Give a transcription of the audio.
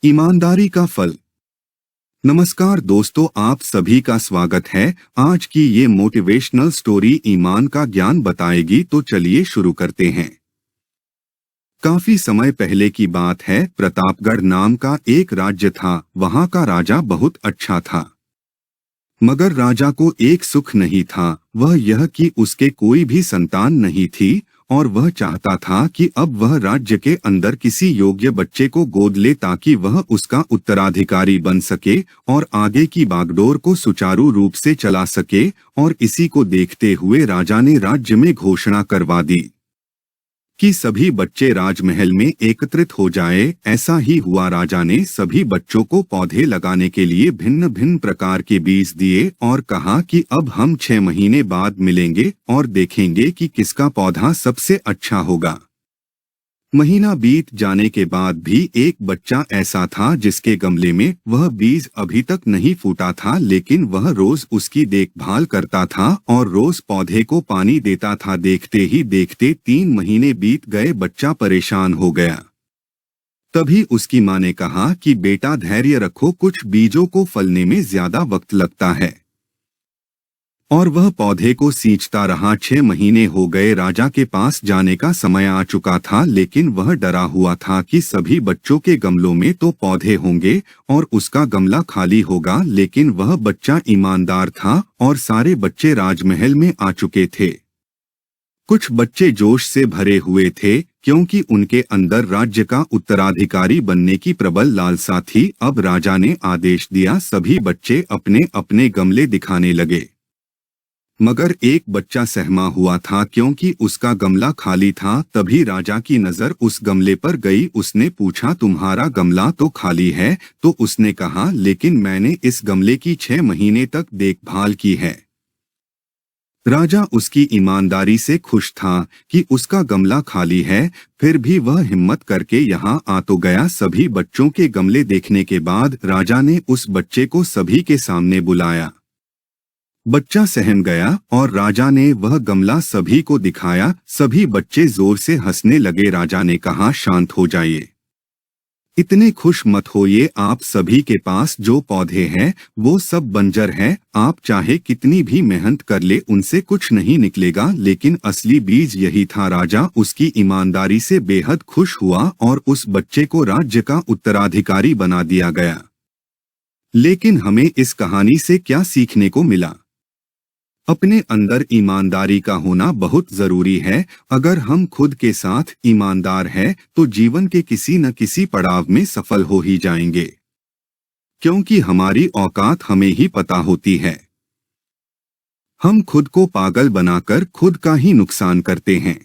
ईमानदारी का फल। नमस्कार दोस्तों, आप सभी का स्वागत है। आज की ये मोटिवेशनल स्टोरी ईमान का ज्ञान बताएगी, तो चलिए शुरू करते हैं। काफी समय पहले की बात है। प्रतापगढ़ नाम का एक राज्य था। वहाँ का राजा बहुत अच्छा था, मगर राजा को एक सुख नहीं था, वह यह कि उसके कोई भी संतान नहीं थी और वह चाहता था कि अब वह राज्य के अंदर किसी योग्य बच्चे को गोद ले ताकि वह उसका उत्तराधिकारी बन सके और आगे की बागडोर को सुचारू रूप से चला सके। और इसी को देखते हुए राजा ने राज्य में घोषणा करवा दी कि सभी बच्चे राजमहल में एकत्रित हो जाए। ऐसा ही हुआ। राजा ने सभी बच्चों को पौधे लगाने के लिए भिन्न भिन्न प्रकार के बीज दिए और कहा कि अब हम 6 महीने बाद मिलेंगे और देखेंगे कि किसका पौधा सबसे अच्छा होगा। महीना बीत जाने के बाद भी एक बच्चा ऐसा था जिसके गमले में वह बीज अभी तक नहीं फूटा था, लेकिन वह रोज उसकी देखभाल करता था और रोज पौधे को पानी देता था। देखते ही देखते 3 महीने बीत गए। बच्चा परेशान हो गया। तभी उसकी माँ ने कहा कि बेटा धैर्य रखो, कुछ बीजों को फलने में ज्यादा वक्त लगता है। और वह पौधे को सींचता रहा। 6 महीने हो गए। राजा के पास जाने का समय आ चुका था, लेकिन वह डरा हुआ था कि सभी बच्चों के गमलों में तो पौधे होंगे और उसका गमला खाली होगा। लेकिन वह बच्चा ईमानदार था और सारे बच्चे राजमहल में आ चुके थे। कुछ बच्चे जोश से भरे हुए थे क्योंकि उनके अंदर राज्य का उत्तराधिकारी बनने की प्रबल लालसा थी। अब राजा ने आदेश दिया, सभी बच्चे अपने अपने गमले दिखाने लगे। मगर एक बच्चा सहमा हुआ था क्योंकि उसका गमला खाली था। तभी राजा की नजर उस गमले पर गई। उसने पूछा, तुम्हारा गमला तो खाली है? तो उसने कहा, लेकिन मैंने इस गमले की 6 महीने तक देखभाल की है। राजा उसकी ईमानदारी से खुश था कि उसका गमला खाली है, फिर भी वह हिम्मत करके यहाँ आ तो गया। सभी बच्चों के गमले देखने के बाद राजा ने उस बच्चे को सभी के सामने बुलाया। बच्चा सहम गया और राजा ने वह गमला सभी को दिखाया। सभी बच्चे जोर से हंसने लगे। राजा ने कहा, शांत हो जाइए, इतने खुश मत होइए। आप सभी के पास जो पौधे हैं वो सब बंजर हैं। आप चाहे कितनी भी मेहनत कर ले, उनसे कुछ नहीं निकलेगा। लेकिन असली बीज यही था। राजा उसकी ईमानदारी से बेहद खुश हुआ और उस बच्चे को राज्य का उत्तराधिकारी बना दिया गया। लेकिन हमें इस कहानी से क्या सीखने को मिला? अपने अंदर ईमानदारी का होना बहुत जरूरी है। अगर हम खुद के साथ ईमानदार हैं तो जीवन के किसी न किसी पड़ाव में सफल हो ही जाएंगे, क्योंकि हमारी औकात हमें ही पता होती है। हम खुद को पागल बनाकर खुद का ही नुकसान करते हैं।